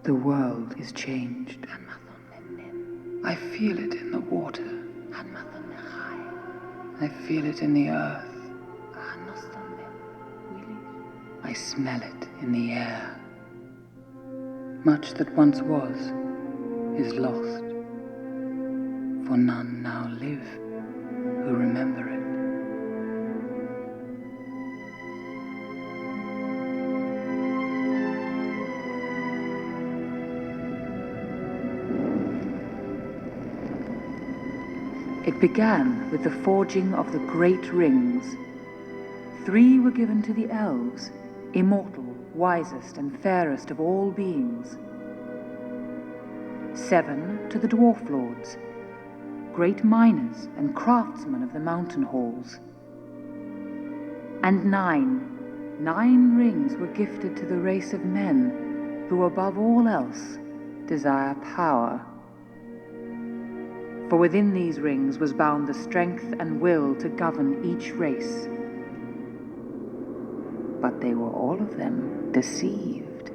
The world is changed. I feel it in the water. I feel it in the earth. I smell it in the air. Much that once was is lost, for none now live who remember it. It began with the forging of the great rings. 3 were given to the elves, immortal, wisest and fairest of all beings. 7 to the dwarf lords, great miners and craftsmen of the mountain halls. And 9 rings were gifted to the race of men who above all else desire power. For within these rings was bound the strength and will to govern each race. But they were all of them deceived,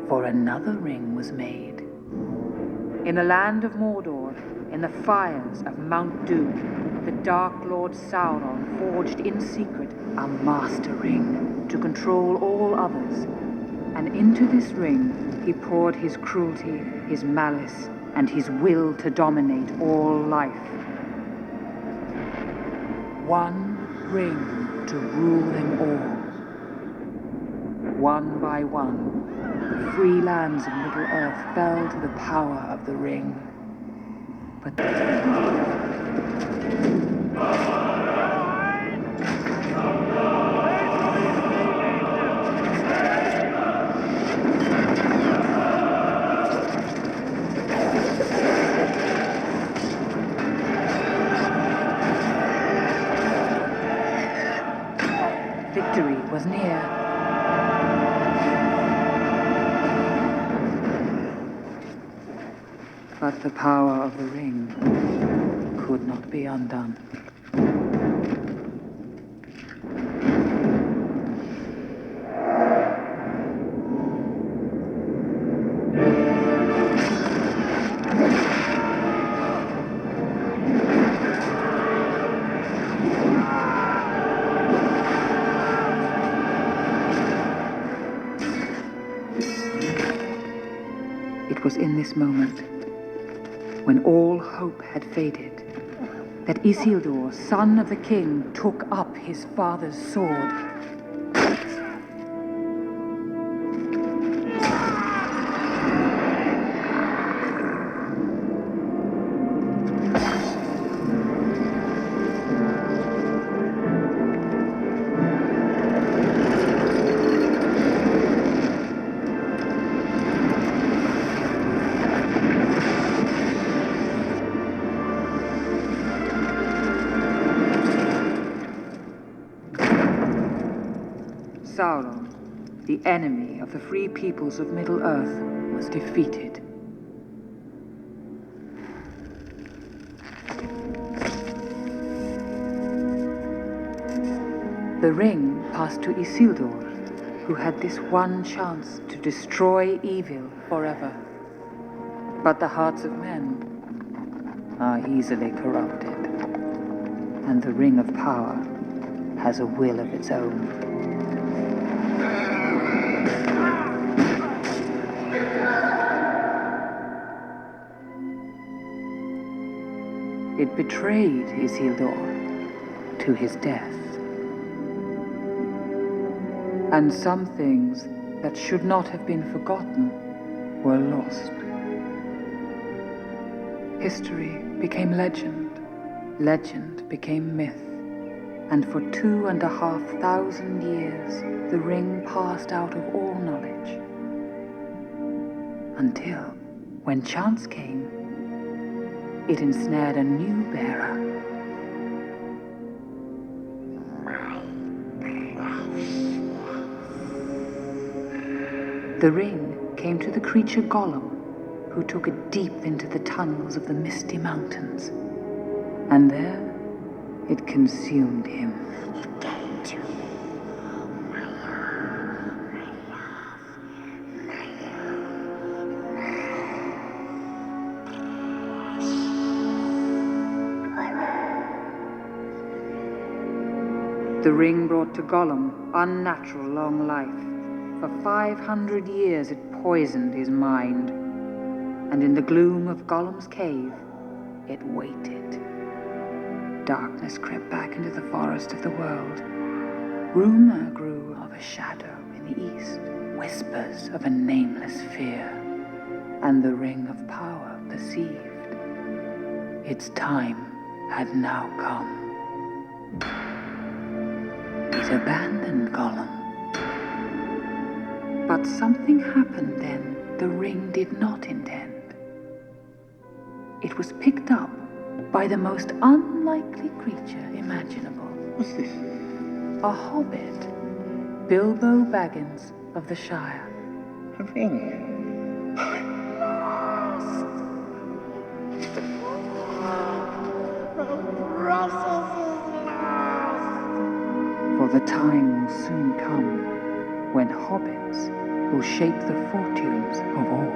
for another ring was made. In the land of Mordor, in the fires of Mount Doom, the Dark Lord Sauron forged in secret a master ring to control all others, and into this ring he poured his cruelty, his malice, and his will to dominate all life. One ring to rule them all. One by one, the free lands of Middle-earth fell to the power of the ring. But victory was near. But the power of the ring could not be undone. It was in this moment, when all hope had faded, that Isildur, son of the king, took up his father's sword. Sauron, the enemy of the free peoples of Middle-earth, was defeated. The ring passed to Isildur, who had this one chance to destroy evil forever. But the hearts of men are easily corrupted, and the Ring of Power has a will of its own. It betrayed Isildur to his death. And some things that should not have been forgotten were lost. History became legend, legend became myth, and for 2,500 years the ring passed out of all knowledge. Until, when chance came, it ensnared a new bearer. The ring came to the creature Gollum, who took it deep into the tunnels of the misty mountains. And there, it consumed him. The ring brought to Gollum unnatural long life. For 500 years it poisoned his mind. And in the gloom of Gollum's cave, it waited. Darkness crept back into the forest of the world. Rumor grew of a shadow in the east, whispers of a nameless fear, and the ring of power perceived. Its time had now come. It abandoned Gollum. But something happened then the ring did not intend. It was picked up by the most unlikely creature imaginable. What's this? A hobbit, Bilbo Baggins of the Shire. A ring. For the time will soon come when hobbits will shape the fortunes of all.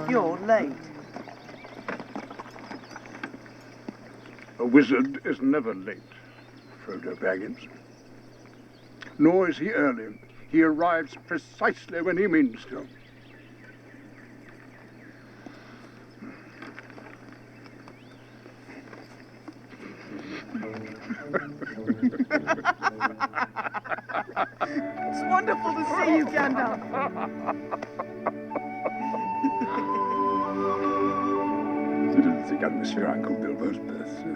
You're late. A wizard is never late, Frodo Baggins. Nor is he early. He arrives precisely when he means to. It's wonderful to see you, Gandalf. I didn't think I'd miss your Uncle Bilbo's birthday.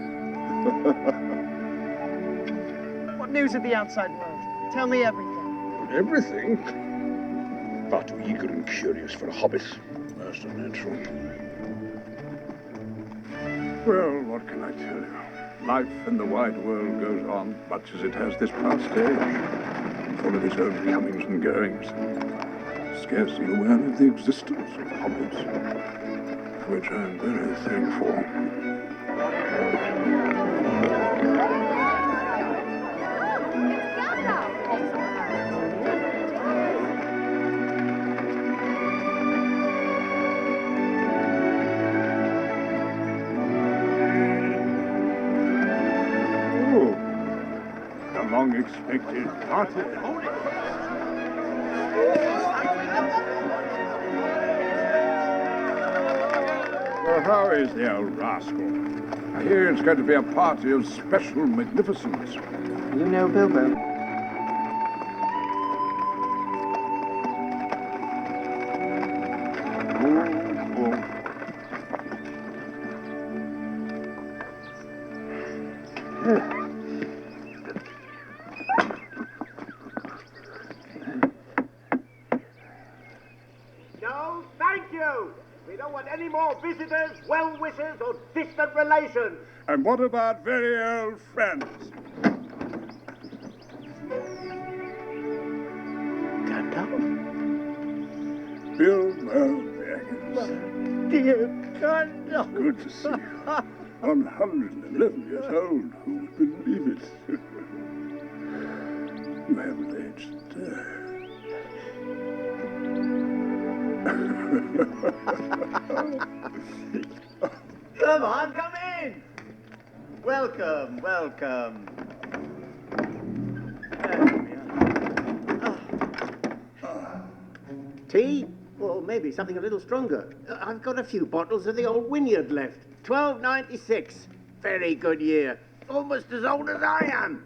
What news of the outside world? Tell me everything. Everything? Far too eager and curious for a hobbit. Most unnatural. Well, what can I tell you? Life in the wide world goes on much as it has this past age, full of its own comings and goings. Scarcely aware of the existence of hobbits, for which I am very thankful. Long-expected party. Well, how is the old rascal? I hear it's going to be a party of special magnificence. You know Bilbo? No, thank you. We don't want any more visitors, well-wishers, or distant relations. And what about very old friends? Gandalf? Bilbo Baggins. Dear Gandalf. Good to see you. 111 years old. Who would believe it? You haven't aged a day. Come on, come in. Welcome, welcome. Tea? Or maybe something a little stronger. I've got a few bottles of the old Wynyard left. 1296. Very good year. Almost as old as I am.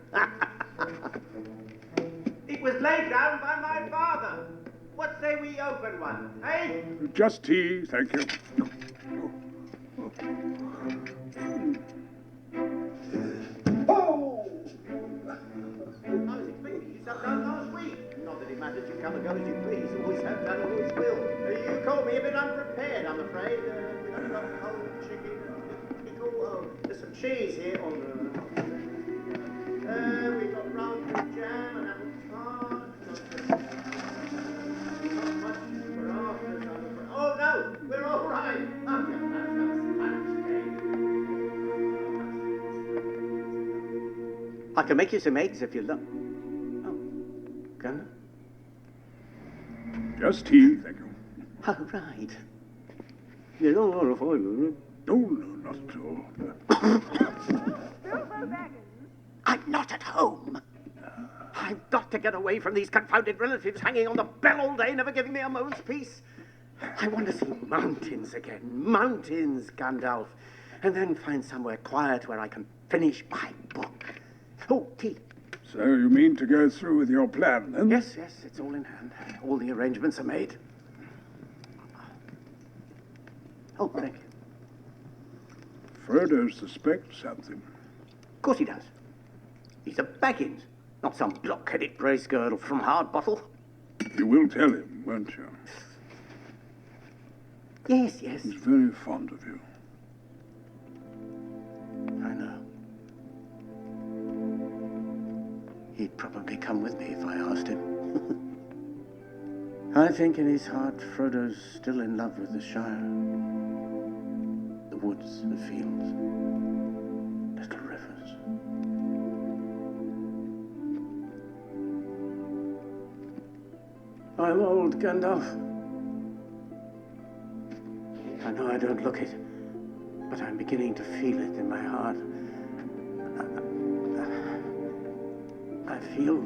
It was laid down by my father. What say we open one, eh? Just tea, thank you. Oh! I was expecting you sometime last week. Not that it matters, you come and go as you please. Always have done, always will. You caught me a bit unprepared, I'm afraid. We haven't got cold chicken, pickle. Oh, there's some cheese here. Oh, no. We've got raspberry jam and apple tart. Not much for afters, I'm afraid. Oh, no, we're all right. Oh, yeah, that's I can make you some eggs if you like. Oh, can Just tea, thank you. I? Oh, right. You don't want to avoid me. No, not at all. Frodo Baggins. I'm not at home. I've got to get away from these confounded relatives hanging on the bell all day, never giving me a moment's peace. I want to see mountains again. Mountains, Gandalf. And then find somewhere quiet where I can finish my book. Oh, tea. So you mean to go through with your plan, then? Yes, it's all in hand. All the arrangements are made. Oh, thank you. Frodo suspects something. Of course he does. He's a Baggins, not some block-headed brace girl from Hardbottle. You will tell him, won't you? Yes. He's very fond of you. I know. He'd probably come with me if I asked him. I think in his heart, Frodo's still in love with the Shire. The woods, the fields, little rivers. I'm old, Gandalf. I know I don't look it, but I'm beginning to feel it in my heart. I feel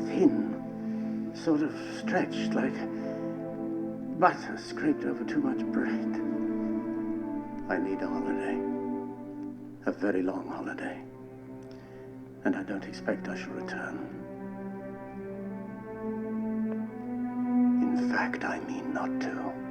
thin, sort of stretched, like butter scraped over too much bread. I need a holiday, a very long holiday, and I don't expect I shall return. In fact, I mean not to.